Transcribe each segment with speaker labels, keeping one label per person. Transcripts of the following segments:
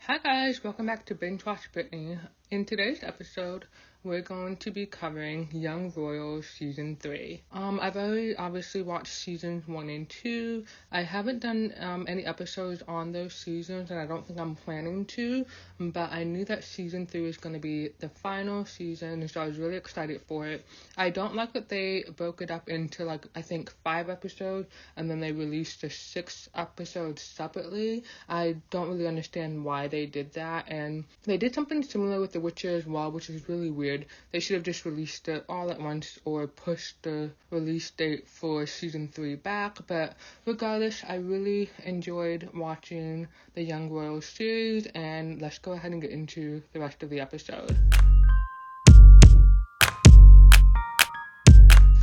Speaker 1: Hi guys, welcome back to Binge Watch Britney. In today's episode, we're going to be covering Young Royals Season 3. I've already obviously watched Seasons 1 and 2. I haven't done any episodes on those seasons, and I don't think I'm planning to, but I knew that Season 3 was going to be the final season, so I was really excited for it. I don't like that they broke it up into, I think 5 episodes, and then they released the 6 episodes separately. I don't really understand why they did that, and they did something similar with The Witcher as well, which is really weird. They should have just released it all at once or pushed the release date for Season 3 back, but regardless, I really enjoyed watching the Young Royals series, and let's go ahead and get into the rest of the episode.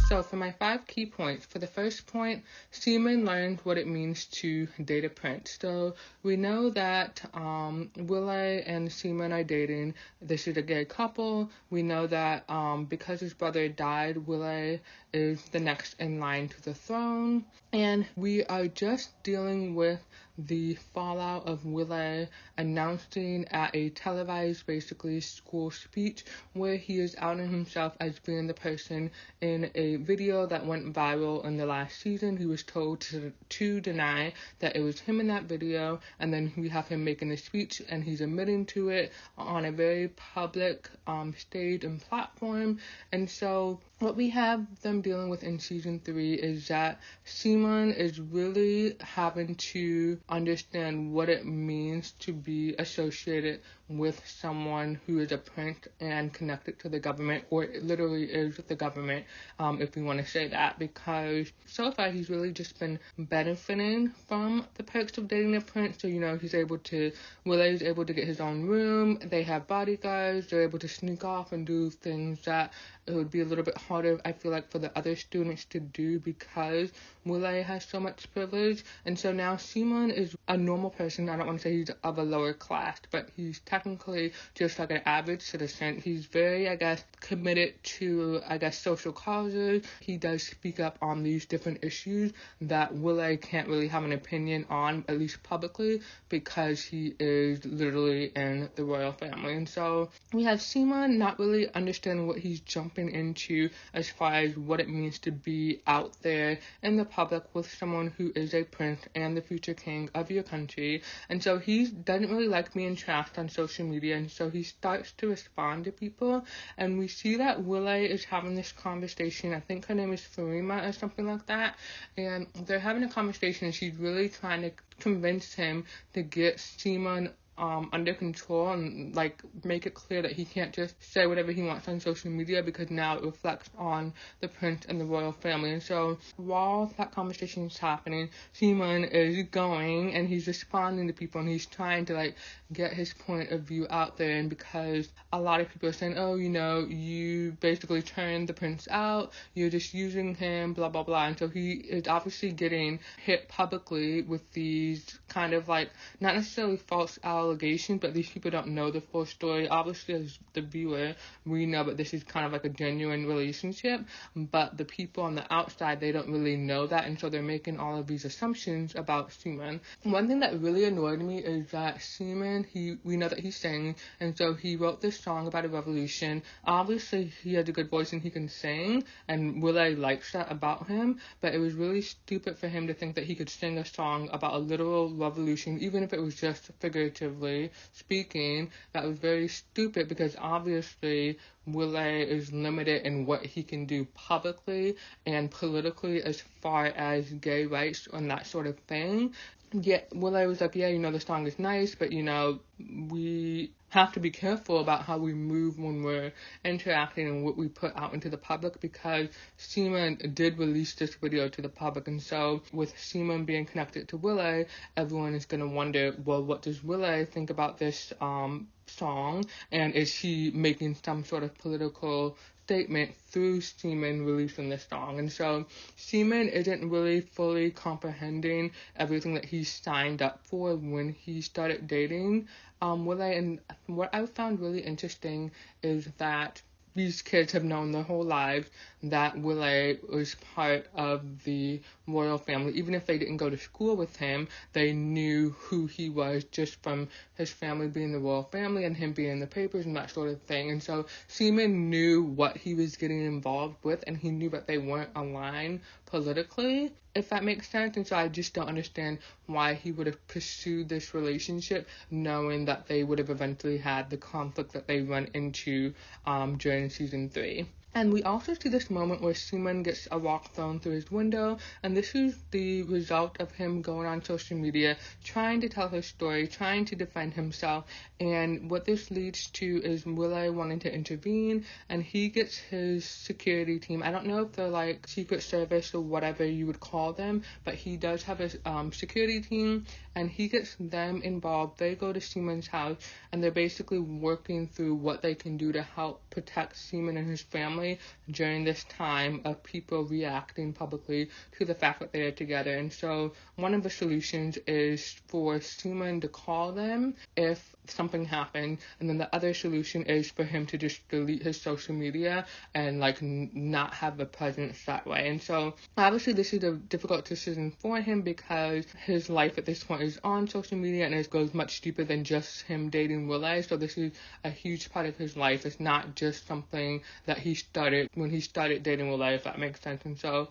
Speaker 1: So for my 5 key points, for the first point, Seaman learned what it means to date a prince. So we know that Willie and Seaman are dating. This is a gay couple. We know that because his brother died, Willie is the next in line to the throne. And we are just dealing with the fallout of Willie announcing at a televised, basically, school speech where he is outing himself as being the person in a video that went viral in the last season. He was told to deny that it was him in that video, and then we have him making a speech, and he's admitting to it on a very public stage and platform. And so what we have them dealing with in Season 3 is that Seaman is really having to understand what it means to be associated with someone who is a prince and connected to the government, or it literally is the government, if we want to say that, because so far he's really just been benefiting from the perks of dating a prince. So, Willie's able to get his own room, they have bodyguards, they're able to sneak off and do things that it would be a little bit harder, I feel like, for the other students to do because Willie has so much privilege. And so now Seaman is a normal person. I don't want to say he's of a lower class, but he's technically just like an average citizen. He's very, committed to, social causes. He does speak up on these different issues that Willie can't really have an opinion on, at least publicly, because he is literally in the royal family. And so we have Seaman not really understanding what he's jumping into as far as what it means to be out there in the public with someone who is a prince and the future king of your country. And so he doesn't really like being trashed on social media, and so he starts to respond to people, and we see that Willie is having this conversation. I think her name is Farima or something like that, and they're having a conversation, and she's really trying to convince him to get Seaman under control and make it clear that he can't just say whatever he wants on social media, because now it reflects on the prince and the royal family. And so while that conversation is happening, Seaman is going and he's responding to people, and he's trying to get his point of view out there. And because a lot of people are saying, oh, you basically turned the prince out, you're just using him, blah blah blah, and so he is obviously getting hit publicly with these kind of not necessarily false allegations, but these people don't know the full story. Obviously, as the viewer, we know that this is kind of a genuine relationship, but the people on the outside, they don't really know that, and so they're making all of these assumptions about Seaman. One thing that really annoyed me is that Seaman, we know that he sings, and so he wrote this song about a revolution. Obviously, he has a good voice and he can sing, and Willie likes that about him, but it was really stupid for him to think that he could sing a song about a literal revolution, even if it was just figuratively speaking. That was very stupid, because obviously Willie is limited in what he can do publicly and politically as far as gay rights and that sort of thing. Yet Willie was like, the song is nice, but we have to be careful about how we move when we're interacting and what we put out into the public, because Seaman did release this video to the public. And so with Seaman being connected to Willie, everyone is going to wonder, well, what does Willie think about this song, and is he making some sort of political statement through Seaman releasing this song? And so Seaman isn't really fully comprehending everything that he signed up for when he started dating Willie. And what I found really interesting is that these kids have known their whole lives that Willie was part of the royal family. Even if they didn't go to school with him, they knew who he was just from his family being the royal family and him being in the papers and that sort of thing. And so Seaman knew what he was getting involved with, and he knew that they weren't aligned politically, if that makes sense. And so I just don't understand why he would have pursued this relationship knowing that they would have eventually had the conflict that they run into during season 3. And we also see this moment where Seaman gets a rock thrown through his window, and this is the result of him going on social media, trying to tell his story, trying to defend himself, and what this leads to is Willie wanting to intervene, and he gets his security team. I don't know if they're like Secret Service or whatever you would call them, but he does have a security team, and he gets them involved. They go to Seaman's house, and they're basically working through what they can do to help protect Seaman and his family during this time of people reacting publicly to the fact that they are together. And so one of the solutions is for Seaman to call them if something happened, and then the other solution is for him to just delete his social media and like not have a presence that way. And so obviously this is a difficult decision for him because his life at this point is on social media, and it goes much deeper than just him dating Willie. So this is a huge part of his life. It's not just something that he started when he started dating Willie, if that makes sense. And so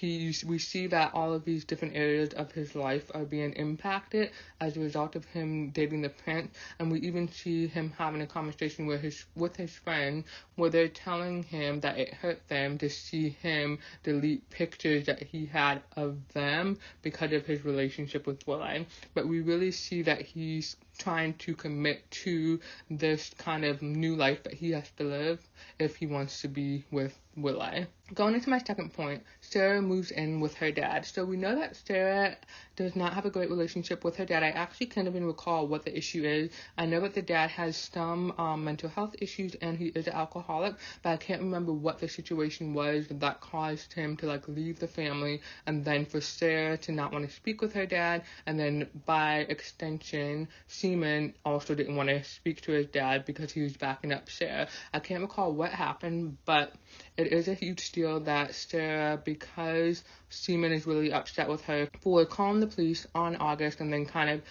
Speaker 1: we see that all of these different areas of his life are being impacted as a result of him dating the prince. And we even see him having a conversation with his friend where they're telling him that it hurt them to see him delete pictures that he had of them because of his relationship with Willie. But we really see that he's trying to commit to this kind of new life that he has to live if he wants to be with Willie. Going into my second point, Sarah moves in with her dad. So we know that Sarah does not have a great relationship with her dad. I actually can't even recall what the issue is. I know that the dad has some mental health issues and he is an alcoholic, but I can't remember what the situation was that caused him to like leave the family, and then for Sarah to not want to speak with her dad, and then by extension, Seaman also didn't want to speak to his dad because he was backing up Sarah. I can't recall what happened, but it is a huge deal that Sarah, because Seaman is really upset with her for calling the police on August and then kind of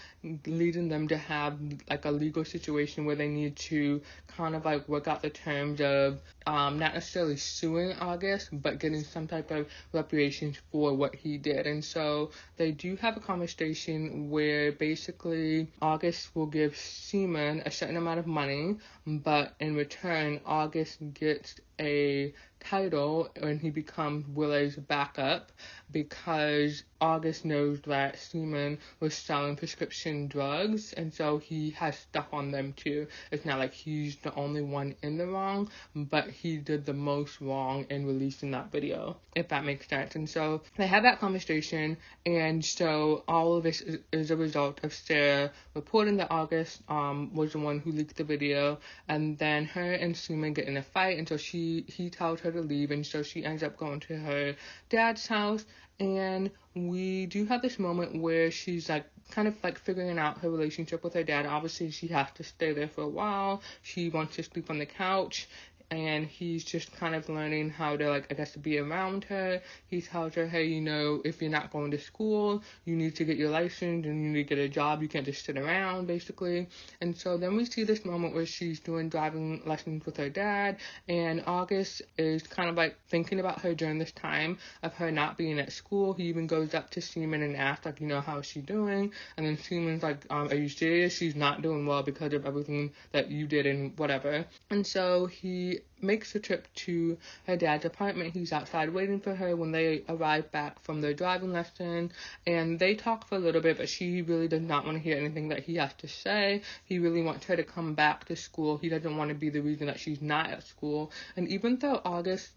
Speaker 1: leading them to have like a legal situation where they need to kind of like work out the terms of not necessarily suing August, but getting some type of reparations for what he did. And so they do have a conversation where basically August will give Seaman a certain amount of money, but in return August gets a title and he becomes Willie's backup because August knows that Seaman was selling prescription drugs, and so he has stuff on them too. It's not like he's the only one in the wrong, but he did the most wrong in releasing that video, if that makes sense. And so they have that conversation, and so all of this is a result of Sarah reporting that August was the one who leaked the video, and then her and Seaman get in a fight, and so he tells her to leave, and so she ends up going to her dad's house. And we do have this moment where she's like kind of like figuring out her relationship with her dad. Obviously she has to stay there for a while. She wants to sleep on the couch, and he's just kind of learning how to, like, I guess, to be around her. He tells her, hey, you know, if you're not going to school, you need to get your license and you need to get a job. You can't just sit around, basically. And so then we see this moment where she's doing driving lessons with her dad, and August is kind of like thinking about her during this time of her not being at school. He even goes up to Seaman and asks, like, you know, how's she doing? And then Seaman's like, are you serious? She's not doing well because of everything that you did and whatever. And so he makes the trip to her dad's apartment. He's outside waiting for her when they arrive back from their driving lesson, and they talk for a little bit, but she really does not want to hear anything that he has to say. He really wants her to come back to school. He doesn't want to be the reason that she's not at school. And even though August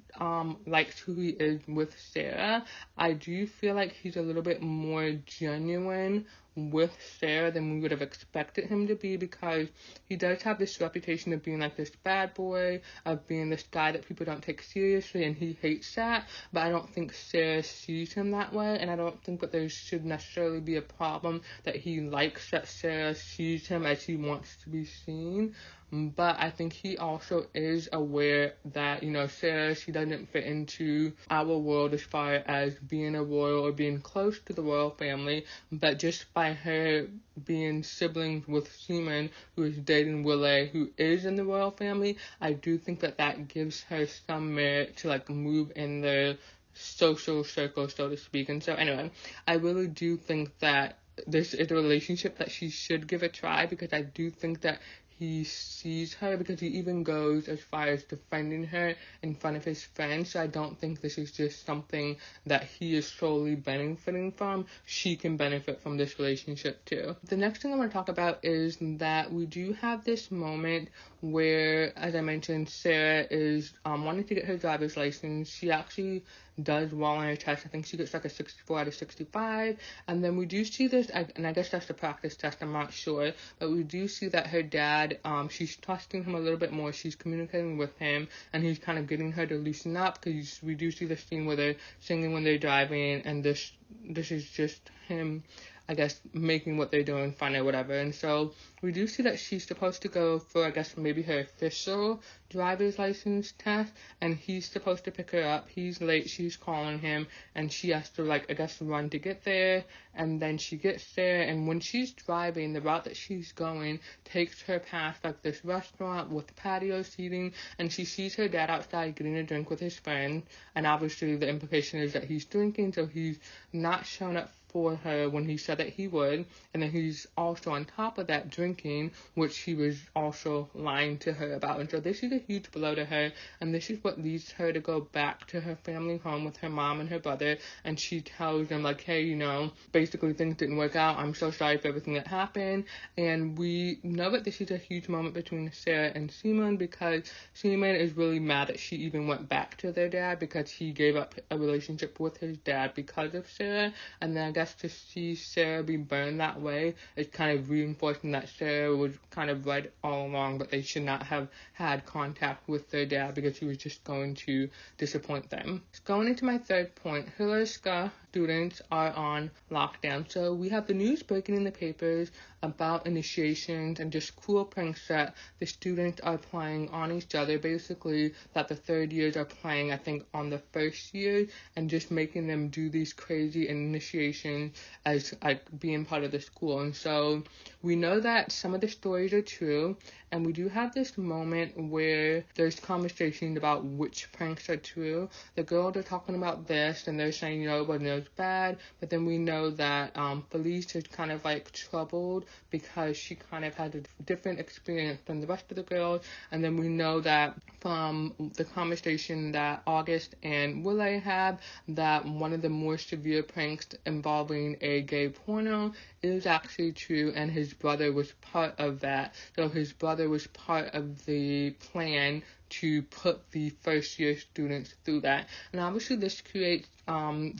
Speaker 1: likes who he is with Sarah, I do feel like he's a little bit more genuine with Sarah than we would have expected him to be, because he does have this reputation of being like this bad boy, of being this guy that people don't take seriously, and he hates that. But I don't think Sarah sees him that way, and I don't think that there should necessarily be a problem that he likes that Sarah sees him as he wants to be seen. but I think he also is aware that, Sarah, she doesn't fit into our world as far as being a royal or being close to the royal family, but just by her being siblings with Seaman, who is dating Willow, who is in the royal family, I do think that gives her some merit to move in the social circle, so to speak. And so anyway, I really do think that this is a relationship that she should give a try, because I do think that he sees her, because he even goes as far as defending her in front of his friends. So I don't think this is just something that he is solely benefiting from. She can benefit from this relationship too. The next thing I want to talk about is that we do have this moment where, as I mentioned, Sarah is wanting to get her driver's license. She actually does well on her test. I think she gets a 64 out of 65. And then we do see this, and I guess that's the practice test, I'm not sure, but we do see that her dad, she's trusting him a little bit more. She's communicating with him, and he's kind of getting her to loosen up, because we do see the scene where they're singing when they're driving, and this is just him, I guess, making what they're doing fun or whatever. And so we do see that she's supposed to go for, I guess, maybe her official driver's license test, and he's supposed to pick her up. He's late, she's calling him, and she has to, I guess, run to get there. And then she gets there, and when she's driving, the route that she's going takes her past, this restaurant with patio seating, and she sees her dad outside getting a drink with his friend, and obviously the implication is that he's drinking, so he's not shown up for her when he said that he would, and then he's also on top of that drinking, which he was also lying to her about. And so this is a huge blow to her, and this is what leads her to go back to her family home with her mom and her brother, and she tells them, hey, basically things didn't work out, I'm so sorry for everything that happened. And we know that this is a huge moment between Sarah and Seaman, because Seaman is really mad that she even went back to their dad, because he gave up a relationship with his dad because of Sarah. And then I guess to see Sarah be burned that way is kind of reinforcing that Sarah was kind of right all along, but they should not have had contact with their dad, because he was just going to disappoint them. Going into my third point, Hilarska students are on lockdown. So we have the news breaking in the papers about initiations and just cruel pranks that the students are playing on each other, basically that the third years are playing, I think, on the first year, and just making them do these crazy initiations as being part of the school. And so we know that some of the stories are true, and we do have this moment where there's conversations about which pranks are true. The girls are talking about this, and they're saying, everybody knows bad, but then we know that Felice is kind of troubled because she kind of had a different experience than the rest of the girls. And then we know that from the conversation that August and Willow had, that one of the more severe pranks involving a gay porno is actually true, and his brother was part of that. So his brother was part of the plan to put the first year students through that. And obviously this creates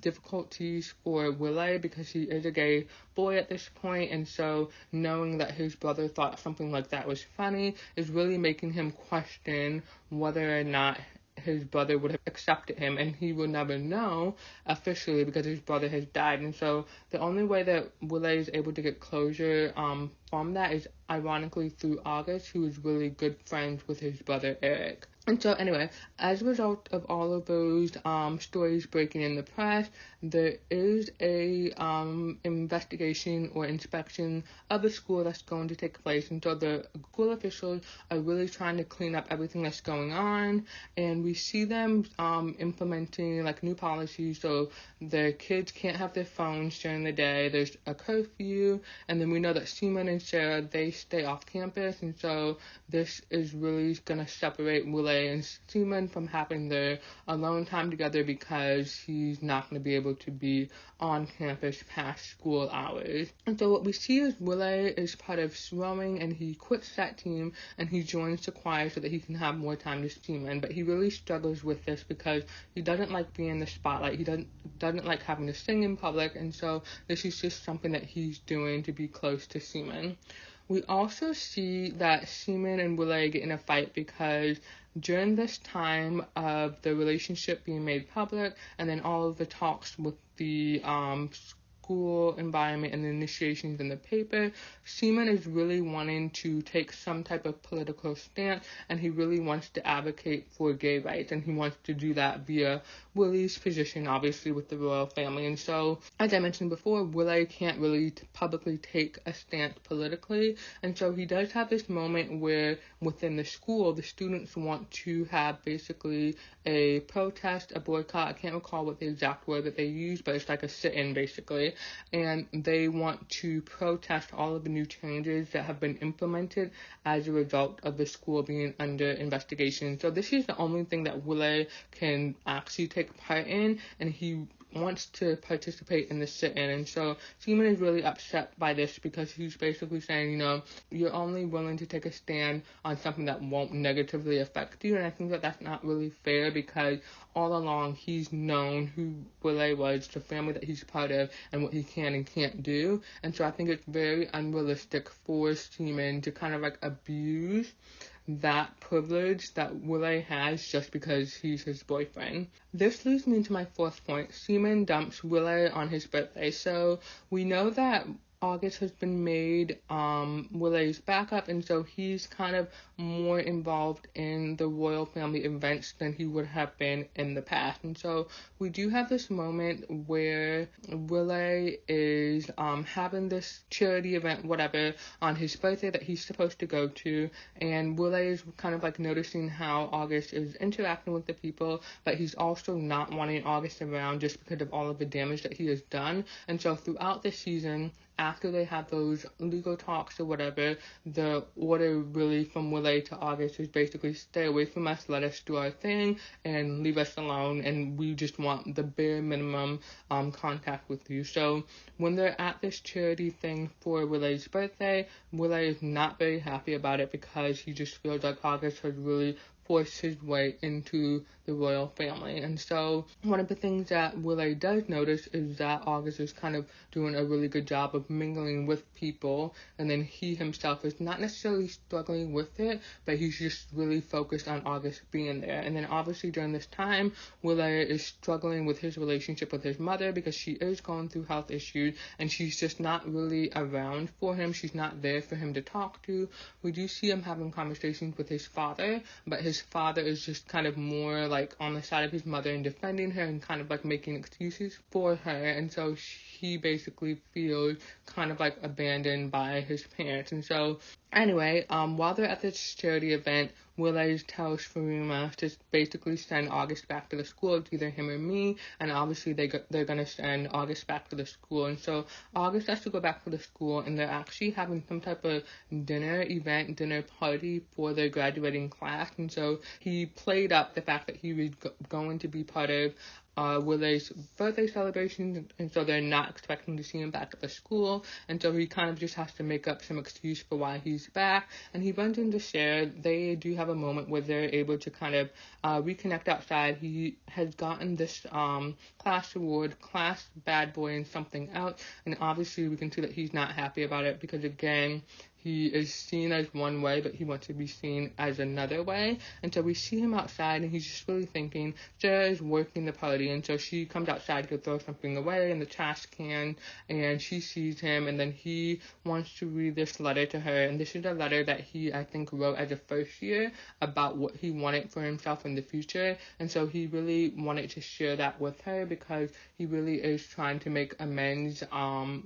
Speaker 1: difficulties for Willow, because he is a gay boy at this point, and so knowing that his brother thought something like that was funny is really making him question whether or not his brother would have accepted him, and he will never know officially because his brother has died. And so the only way that Willow is able to get closure from that is ironically through August, who is really good friends with his brother Eric. And so anyway, as a result of all of those stories breaking in the press, there is a investigation or inspection of the school that's going to take place. And so the school officials are really trying to clean up everything that's going on. And we see them implementing new policies. So the kids can't have their phones during the day. There's a curfew. And then we know that Seaman and Sarah, they stay off campus. And so this is really going to separate Willow and Seaman from having their alone time together, because he's not going to be able to be on campus past school hours. And so what we see is Willow is part of rowing, and he quits that team and he joins the choir so that he can have more time to Seaman. But he really struggles with this because he doesn't like being in the spotlight. He doesn't like having to sing in public, and so this is just something that he's doing to be close to Seaman. We also see that Seaman and Willow get in a fight because during this time of the relationship being made public, and then all of the talks with the school environment and the initiations in the paper, Seaman is really wanting to take some type of political stance, and he really wants to advocate for gay rights, and he wants to do that via Willie's position, obviously, with the royal family. And so, as I mentioned before, Willie can't really publicly take a stance politically, and so he does have this moment where within the school, the students want to have basically a protest, a boycott. I can't recall what the exact word that they use, but it's like a sit-in basically, and they want to protest all of the new changes that have been implemented as a result of the school being under investigation. So this is the only thing that Willie can actually take part in, and he wants to participate in the sit-in. And so Seaman is really upset by this because he's basically saying, you're only willing to take a stand on something that won't negatively affect you. And I think that that's not really fair, because all along he's known who Willie was, the family that he's part of, and what he can and can't do. And so I think it's very unrealistic for Seaman to kind of like abuse that privilege that Willie has just because he's his boyfriend. This leads me into my fourth point. Seaman dumps Willie on his birthday. So we know that August has been made Willie's backup, and so he's kind of more involved in the royal family events than he would have been in the past. And so we do have this moment where Willie is having this charity event, whatever, on his birthday that he's supposed to go to, and Willie is kind of like noticing how August is interacting with the people, but he's also not wanting August around just because of all of the damage that he has done. And so throughout the season, after they have those legal talks or whatever, the order really from Willie to August is basically stay away from us, let us do our thing, and leave us alone, and we just want the bare minimum contact with you. So when they're at this charity thing for Willie's birthday, Willie is not very happy about it because he just feels like August has really forced his way into the royal family. And so one of the things that Willie does notice is that August is kind of doing a really good job of mingling with people, and then he himself is not necessarily struggling with it, but he's just really focused on August being there. And then obviously during this time, Willie is struggling with his relationship with his mother because she is going through health issues, and she's just not really around for him. She's not there for him to talk to. We do see him having conversations with his father, but his father is just kind of more like on the side of his mother and defending her and kind of like making excuses for her. And so he basically feels kind of like abandoned by his parents. And so anyway, while they're at this charity event, Willie tells Farima to basically send August back to the school. It's either him or me, and obviously they're going to send August back to the school. And so August has to go back to the school, and they're actually having some type of dinner party for their graduating class. And so he played up the fact that he was going to be part of Willie's birthday celebration, and so they're not expecting to see him back at the school, and so he kind of just has to make up some excuse for why he's back, and he runs into Cher. They do have a moment where they're able to kind of reconnect outside. He has gotten this class award, class bad boy and something else, and obviously we can see that he's not happy about it because, again, he is seen as one way, but he wants to be seen as another way. And so we see him outside, and he's just really thinking, Sarah is working the party. And so she comes outside to throw something away in the trash can, and she sees him, and then he wants to read this letter to her. And this is a letter that he, I think, wrote as a first year about what he wanted for himself in the future. And so he really wanted to share that with her because he really is trying to make amends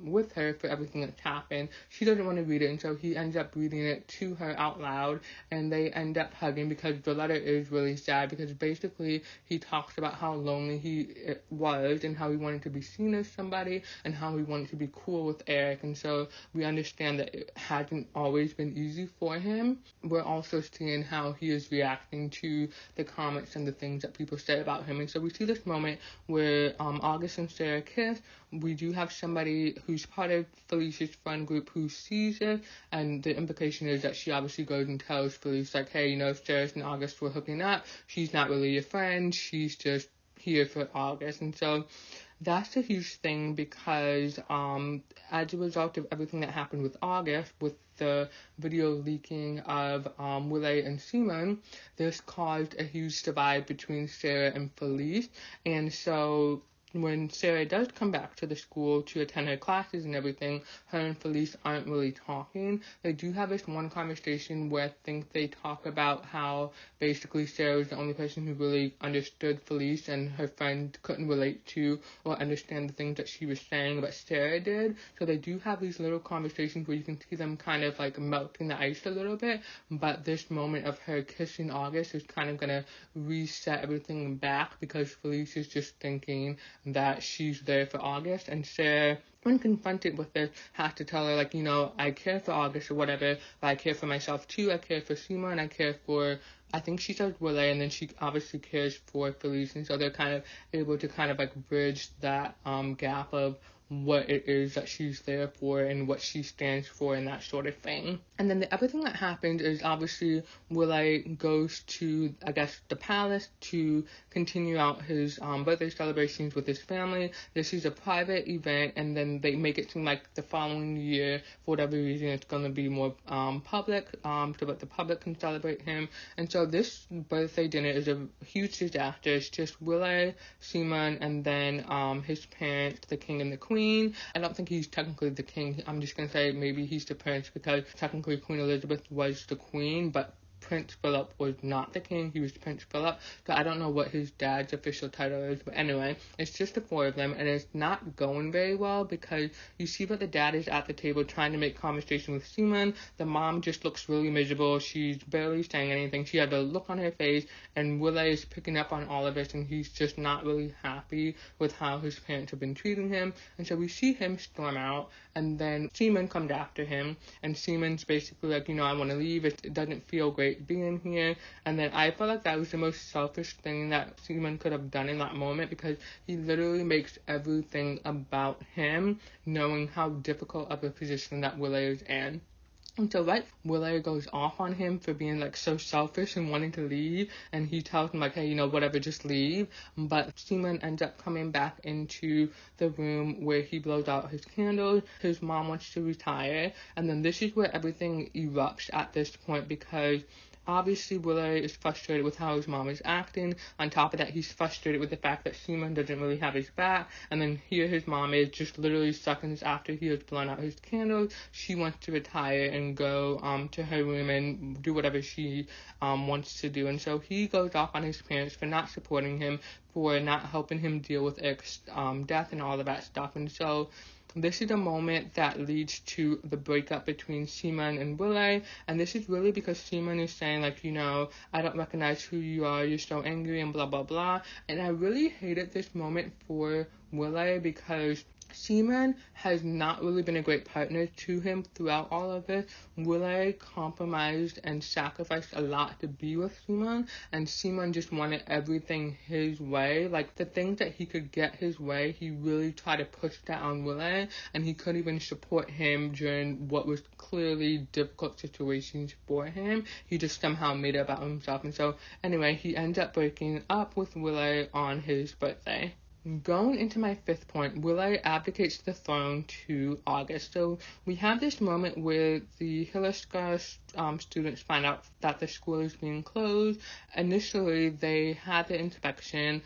Speaker 1: with her for everything that's happened. She doesn't want to read it, and so he ends up reading it to her out loud, and they end up hugging because the letter is really sad, because basically he talks about how lonely he was and how he wanted to be seen as somebody and how he wanted to be cool with Eric. And so we understand that it hasn't always been easy for him. We're also seeing how he is reacting to the comments and the things that people say about him. And so we see this moment where August and Sarah kiss. We do have somebody who's part of Felicia's friend group who sees it, and the implication is that she obviously goes and tells Felicia, like, hey, Sarah and August were hooking up. She's not really your friend. She's just here for August. And so that's a huge thing because as a result of everything that happened with August, with the video leaking of Willie and Simon, this caused a huge divide between Sarah and Felice. And so when Sarah does come back to the school to attend her classes and everything, her and Felice aren't really talking. They do have this one conversation where I think they talk about how basically Sarah was the only person who really understood Felice, and her friend couldn't relate to or understand the things that she was saying, but Sarah did. So they do have these little conversations where you can see them kind of like melting the ice a little bit, but this moment of her kissing August is kind of going to reset everything back, because Felice is just thinking that she's there for August, and Sarah, when confronted with this, has to tell her, like, I care for August or whatever, but I care for myself too. I care for Sima, and I care for, I think she says Willie, and then she obviously cares for Felice, and so they're kind of able to kind of like bridge that gap of what it is that she's there for and what she stands for and that sort of thing. And then the other thing that happens is obviously Willie goes to, I guess, the palace to continue out his birthday celebrations with his family. This is a private event, and then they make it seem like the following year, for whatever reason, it's going to be more public, so that the public can celebrate him. And so this birthday dinner is a huge disaster. It's just Willie, Simon, and then his parents, the king and the queen. I don't think he's technically the king. I'm just going to say maybe he's the prince, because technically Queen Elizabeth was the queen, but Prince Philip was not the king. He was Prince Philip. So I don't know what his dad's official title is. But anyway, it's just the four of them, and it's not going very well, because you see that the dad is at the table trying to make conversation with Simon. The mom just looks really miserable. She's barely saying anything. She had a look on her face, and Willie is picking up on all of this, and he's just not really happy with how his parents have been treating him. And so we see him storm out, and then Simon comes after him, and Simon's basically like, I want to leave. It doesn't feel great being here. And then I felt like that was the most selfish thing that Simon could have done in that moment, because he literally makes everything about him, knowing how difficult of a position that Willie is in. And so Willie goes off on him for being like so selfish and wanting to leave, and he tells him like, hey, whatever, just leave. But Simon ends up coming back into the room where he blows out his candles. His mom wants to retire, and then this is where everything erupts at this point, because obviously Willie is frustrated with how his mom is acting. On top of that, he's frustrated with the fact that Simon doesn't really have his back. And then here his mom is, just literally seconds after he has blown out his candles, she wants to retire and go to her room and do whatever she wants to do. And so he goes off on his parents for not supporting him, for not helping him deal with Eric's death and all of that stuff. And so this is a moment that leads to the breakup between Simon and Willie, and this is really because Simon is saying, like, I don't recognize who you are, you're so angry, and blah, blah, blah. And I really hated this moment for Willie, because Simon has not really been a great partner to him throughout all of this. Willie compromised and sacrificed a lot to be with Simon, and Simon just wanted everything his way. Like, the things that he could get his way, he really tried to push that on Willie, and he couldn't even support him during what was clearly difficult situations for him. He just somehow made it about himself. And so, anyway, he ends up breaking up with Willie on his birthday. Going into my fifth point, Willie abdicates the throne to August. So we have this moment where the Hillescar students find out that the school is being closed. Initially, they had the inspection.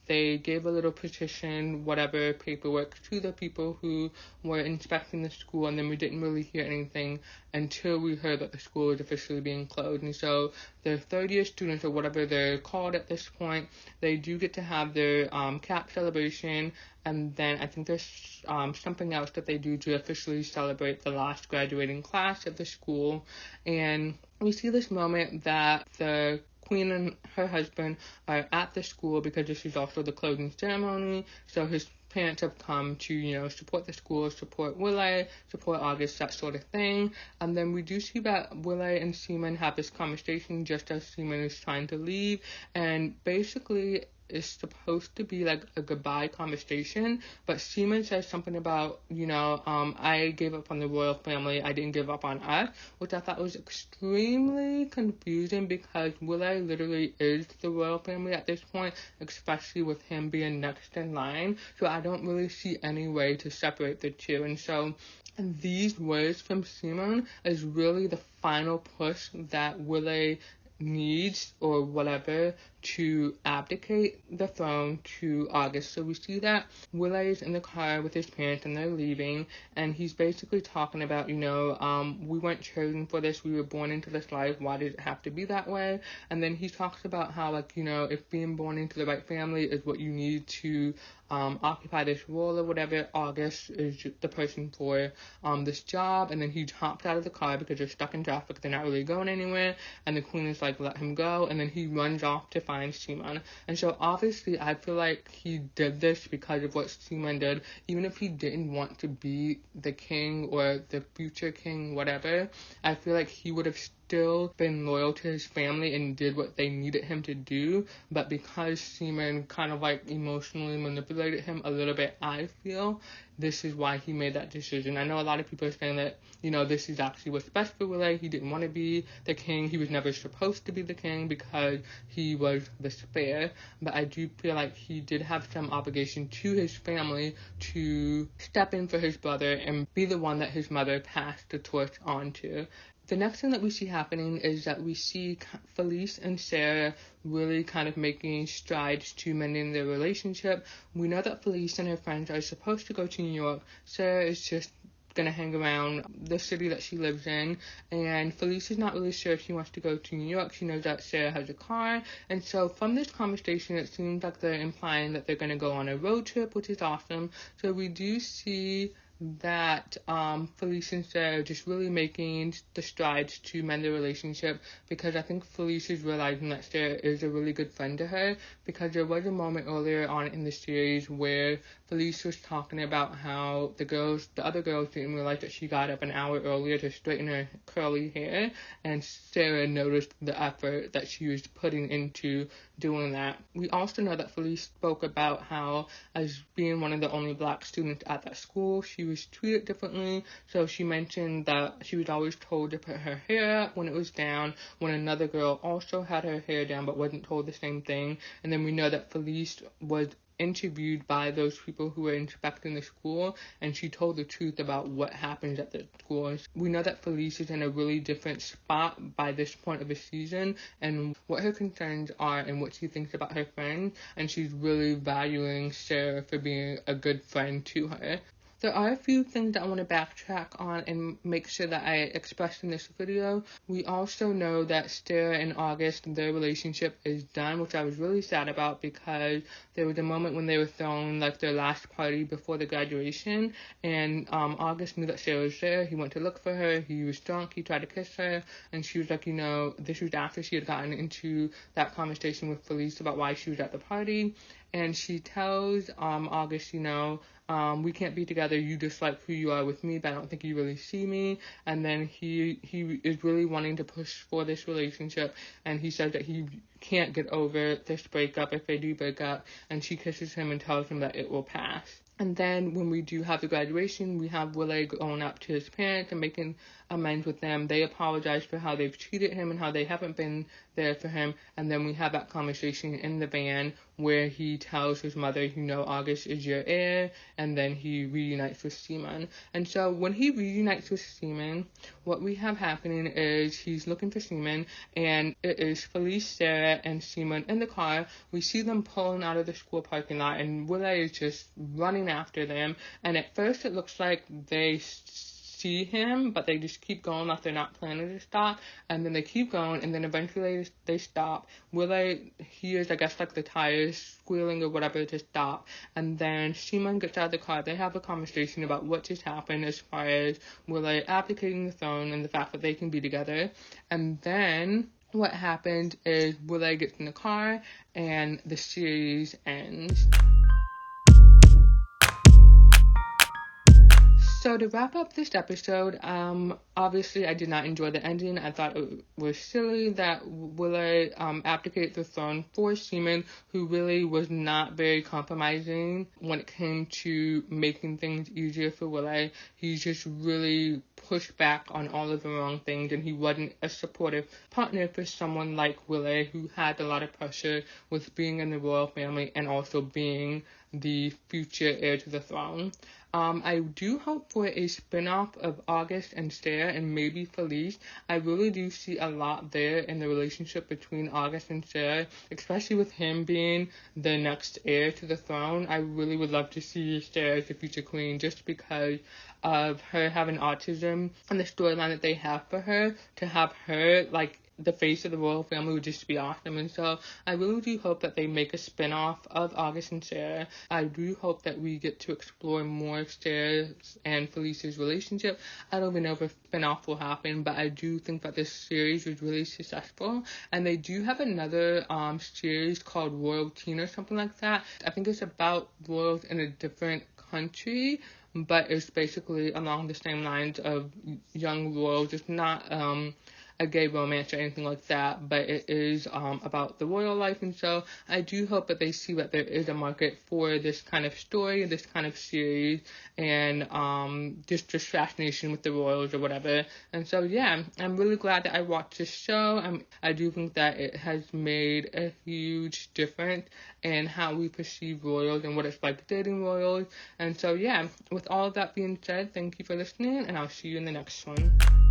Speaker 1: They gave a little petition, whatever paperwork, to the people who were inspecting the school, and then we didn't really hear anything until we heard that the school is officially being closed. And so the third-year students, or whatever they're called at this point, they do get to have their cap celebration, and then I think there's something else that they do to officially celebrate the last graduating class of the school. And we see this moment that the Queen and her husband are at the school, because this is also the closing ceremony. So his parents have come to, support the school, support Willie, support August, that sort of thing. And then we do see that Willie and Simon have this conversation just as Simon is trying to leave. And basically, it's supposed to be like a goodbye conversation, but Simon says something about, I gave up on the royal family, I didn't give up on us, which I thought was extremely confusing, because Willie literally is the royal family at this point, especially with him being next in line. So I don't really see any way to separate the two. And so these words from Simon is really the final push that Willie needs or whatever to abdicate the throne to August. So we see that Willow is in the car with his parents and they're leaving, and he's basically talking about, we weren't chosen for this, we were born into this life, why did it have to be that way? And then he talks about how, like, if being born into the right family is what you need to occupy this role or whatever, August is the person for this job. And then he hops out of the car because they're stuck in traffic, they're not really going anywhere, and the queen is like, let him go, and then he runs off to find Simon. And so obviously I feel like he did this because of what Simon did. Even if he didn't want to be the king or the future king, whatever, I feel like he would have still been loyal to his family and did what they needed him to do. But because Simon kind of like emotionally manipulated him a little bit, I feel this is why he made that decision. I know a lot of people are saying that, this is actually what's best for Willie. He didn't want to be the king. He was never supposed to be the king because he was the spare. But I do feel like he did have some obligation to his family to step in for his brother and be the one that his mother passed the torch on to. The next thing that we see happening is that we see Felice and Sarah really kind of making strides to mending their relationship. We know that Felice and her friends are supposed to go to New York. Sarah is just going to hang around the city that she lives in, and Felice is not really sure if she wants to go to New York. She knows that Sarah has a car, and so from this conversation it seems like they're implying that they're going to go on a road trip, which is awesome. So we do see that Felice and Sarah are just really making the strides to mend the relationship, because I think Felice is realizing that Sarah is a really good friend to her, because there was a moment earlier on in the series where Felice was talking about how the other girls didn't realize that she got up an hour earlier to straighten her curly hair, and Sarah noticed the effort that she was putting into doing that. We also know that Felice spoke about how, as being one of the only black students at that school, she was treated differently. So she mentioned that she was always told to put her hair up when it was down, when another girl also had her hair down but wasn't told the same thing. And then we know that Felice was interviewed by those people who were inspecting the school, and she told the truth about what happens at the schools. We know that Felice is in a really different spot by this point of the season, and what her concerns are and what she thinks about her friends, and she's really valuing Sarah for being a good friend to her. There are a few things that I want to backtrack on and make sure that I express in this video. We also know that Sarah and August, their relationship is done, which I was really sad about, because there was a moment when they were throwing like their last party before the graduation, and August knew that Sarah was there. He went to look for her. He was drunk. He tried to kiss her, and she was like, this was after she had gotten into that conversation with Felice about why she was at the party. And she tells August, we can't be together, you just like who you are with me, but I don't think you really see me. And then he is really wanting to push for this relationship, and he says that he can't get over this breakup if they do break up, and she kisses him and tells him that it will pass. And then when we do have the graduation, we have Willie going up to his parents and making amends with them. They apologize for how they've treated him and how they haven't been there for him. And then we have that conversation in the van where he tells his mother, August is your heir, and then he reunites with Simon. And so when he reunites with Simon, what we have happening is he's looking for Simon, and it is Felice, Sarah, and Simon in the car. We see them pulling out of the school parking lot, and Willie is just running after them. And at first it looks like they see him, but they just keep going like they're not planning to stop, and then they keep going, and then eventually they stop. Willie hears, I guess, like the tires squealing or whatever to stop, and then Simon gets out of the car. They have a conversation about what just happened as far as Willie abdicating the throne and the fact that they can be together. And then what happened is Willie gets in the car and the series ends. So to wrap up this episode, obviously I did not enjoy the ending. I thought it was silly that Willie abdicated the throne for Simon, who really was not very compromising when it came to making things easier for Willie. He just really pushed back on all of the wrong things, and he wasn't a supportive partner for someone like Willie, who had a lot of pressure with being in the royal family and also being the future heir to the throne. I do hope for a spin-off of August and Sarah and maybe Felice. I really do see a lot there in the relationship between August and Sarah, especially with him being the next heir to the throne. I really would love to see Sarah as the future queen just because of her having autism and the storyline that they have for her. To have her, like, the face of the royal family would just be awesome. And so I really do hope that they make a spin-off of August and Sarah. I do hope that we get to explore more of Sarah's and Felice's relationship. I don't even know if a spin-off will happen, but I do think that this series was really successful. And they do have another series called Royalty or something like that. I think it's about royals in a different country, but it's basically along the same lines of young royals. It's not a gay romance or anything like that, but it is about the royal life. And so I do hope that they see that there is a market for this kind of story, this kind of series, and just fascination with the royals or whatever. And so yeah, I'm really glad that I watched this show. I do think that it has made a huge difference in how we perceive royals and what it's like dating royals. And so yeah, with all of that being said, thank you for listening, and I'll see you in the next one.